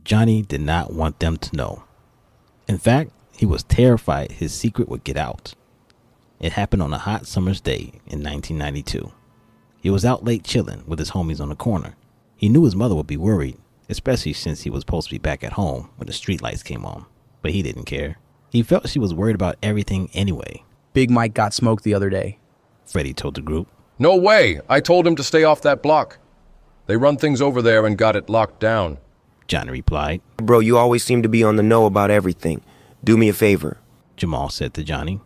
Johnny did not want them to know. In fact, he was terrified his secret would get out. It happened on a hot summer's day in 1992. He was out late chilling with his homies on the corner. He knew his mother would be worried, especially since he was supposed to be back at home when the streetlights came on. But he didn't care. He felt she was worried about everything anyway. Big Mike got smoked the other day, Freddie told the group. No way! I told him to stay off that block. They run things over there and got it locked down. Johnny replied. Bro, you always seem to be on the know about everything. Do me a favor. Jamal said to Johnny.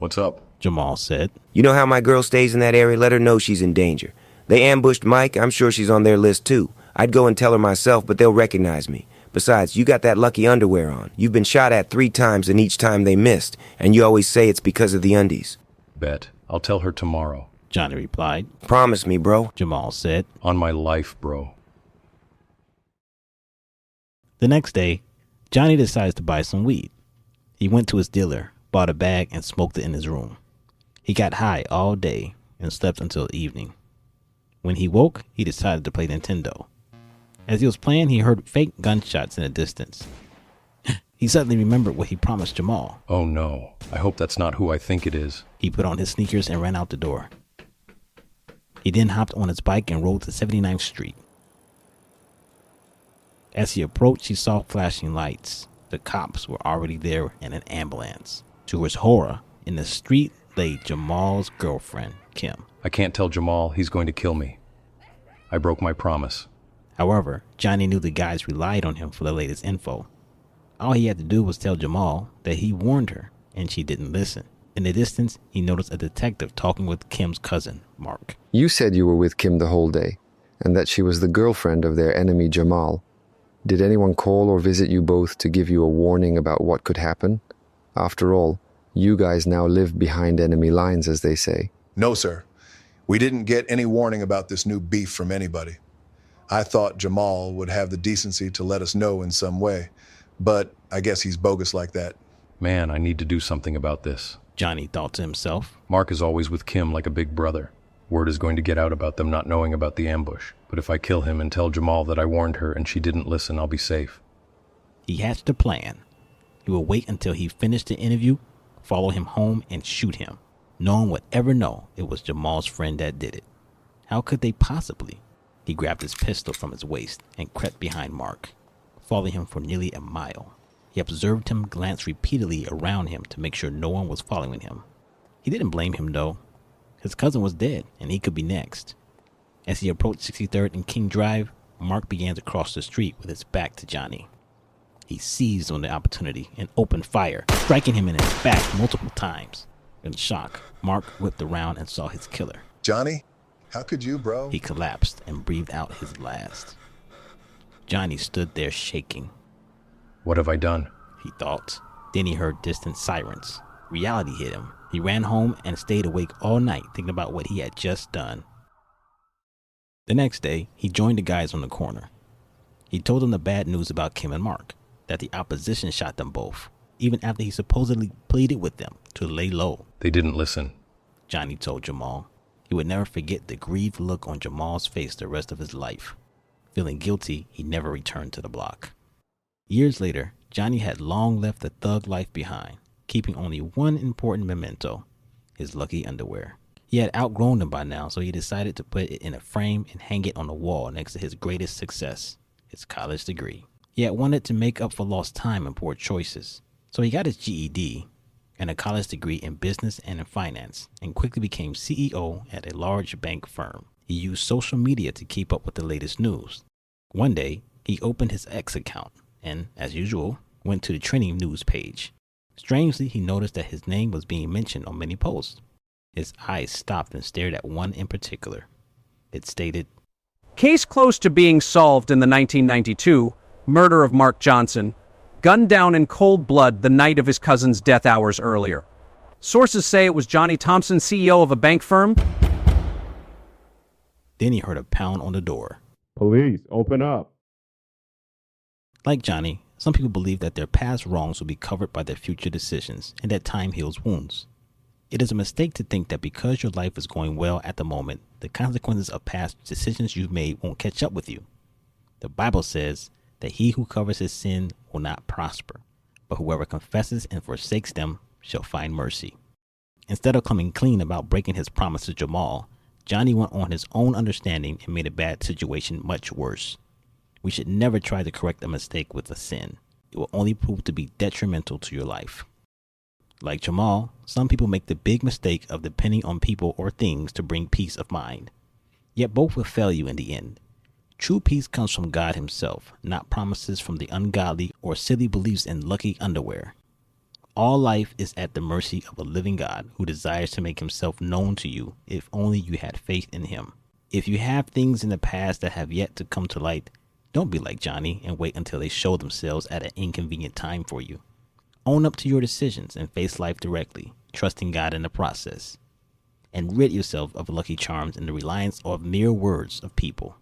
What's up? Jamal said. You know how my girl stays in that area? Let her know she's in danger. They ambushed Mike. I'm sure she's on their list too. I'd go and tell her myself, but they'll recognize me. Besides, you got that lucky underwear on. You've been shot at 3 times and each time they missed. And you always say it's because of the undies. Bet. I'll tell her tomorrow. Johnny replied. Promise me, bro. Jamal said. On my life, bro. The next day, Johnny decides to buy some weed. He went to his dealer, bought a bag, and smoked it in his room. He got high all day and slept until evening. When he woke, he decided to play Nintendo. As he was playing, he heard fake gunshots in the distance. He suddenly remembered what he promised Jamal. Oh no, I hope that's not who I think it is. He put on his sneakers and ran out the door. He then hopped on his bike and rode to 79th Street. As he approached, he saw flashing lights. The cops were already there in an ambulance. To his horror, in the street lay Jamal's girlfriend, Kim. I can't tell Jamal, he's going to kill me. I broke my promise. However, Johnny knew the guys relied on him for the latest info. All he had to do was tell Jamal that he warned her, and she didn't listen. In the distance, he noticed a detective talking with Kim's cousin, Mark. You said you were with Kim the whole day, and that she was the girlfriend of their enemy Jamal. Did anyone call or visit you both to give you a warning about what could happen? After all, you guys now live behind enemy lines, as they say. No, sir. We didn't get any warning about this new beef from anybody. I thought Jamal would have the decency to let us know in some way, but I guess he's bogus like that. Man, I need to do something about this. Johnny thought to himself. Mark is always with Kim like a big brother. Word is going to get out about them not knowing about the ambush. But if I kill him and tell Jamal that I warned her and she didn't listen, I'll be safe. He hatched a plan. He would wait until he finished the interview, follow him home, and shoot him. No one would ever know it was Jamal's friend that did it. How could they possibly? He grabbed his pistol from his waist and crept behind Mark, following him for nearly a mile. He observed him glance repeatedly around him to make sure no one was following him. He didn't blame him, though. His cousin was dead, and he could be next. As he approached 63rd and King Drive, Mark began to cross the street with his back to Johnny. He seized on the opportunity and opened fire, striking him in his back multiple times. In shock, Mark whipped around and saw his killer. Johnny, how could you, bro? He collapsed and breathed out his last. Johnny stood there shaking. What have I done? He thought. Then he heard distant sirens. Reality hit him. He ran home and stayed awake all night thinking about what he had just done. The next day, he joined the guys on the corner. He told them the bad news about Kim and Mark, that the opposition shot them both, even after he supposedly pleaded with them to lay low. They didn't listen. Johnny told Jamal. He would never forget the grieved look on Jamal's face the rest of his life. Feeling guilty, he never returned to the block. Years later, Johnny had long left the thug life behind, keeping only one important memento, his lucky underwear. He had outgrown them by now, so he decided to put it in a frame and hang it on the wall next to his greatest success, his college degree. He had wanted to make up for lost time and poor choices, so he got his GED and a college degree in business and in finance, and quickly became CEO at a large bank firm. He used social media to keep up with the latest news. One day, he opened his X account and, as usual, went to the trending news page. Strangely, he noticed that his name was being mentioned on many posts. His eyes stopped and stared at one in particular. It stated, Case close to being solved in the 1992 murder of Mark Johnson, gunned down in cold blood the night of his cousin's death hours earlier. Sources say it was Johnny Thompson, CEO of a bank firm. Then he heard a pound on the door. Police, open up. Like Johnny, some people believe that their past wrongs will be covered by their future decisions and that time heals wounds. It is a mistake to think that because your life is going well at the moment, the consequences of past decisions you've made won't catch up with you. The Bible says, that he who covers his sin will not prosper, but whoever confesses and forsakes them shall find mercy. Instead of coming clean about breaking his promise to Jamal, Johnny went on his own understanding and made a bad situation much worse. We should never try to correct a mistake with a sin. It will only prove to be detrimental to your life. Like Jamal, some people make the big mistake of depending on people or things to bring peace of mind. Yet both will fail you in the end. True peace comes from God himself, not promises from the ungodly or silly beliefs in lucky underwear. All life is at the mercy of a living God who desires to make himself known to you if only you had faith in him. If you have things in the past that have yet to come to light, don't be like Johnny and wait until they show themselves at an inconvenient time for you. Own up to your decisions and face life directly, trusting God in the process. And rid yourself of lucky charms and the reliance of mere words of people.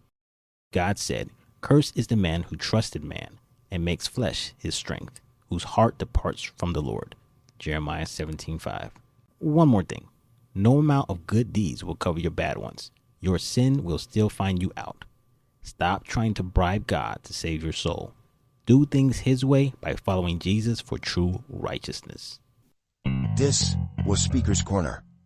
God said, "Cursed is the man who trusted man and makes flesh his strength, whose heart departs from the Lord." Jeremiah 17:5. One more thing. No amount of good deeds will cover your bad ones. Your sin will still find you out. Stop trying to bribe God to save your soul. Do things his way by following Jesus for true righteousness. This was Speaker's Corner.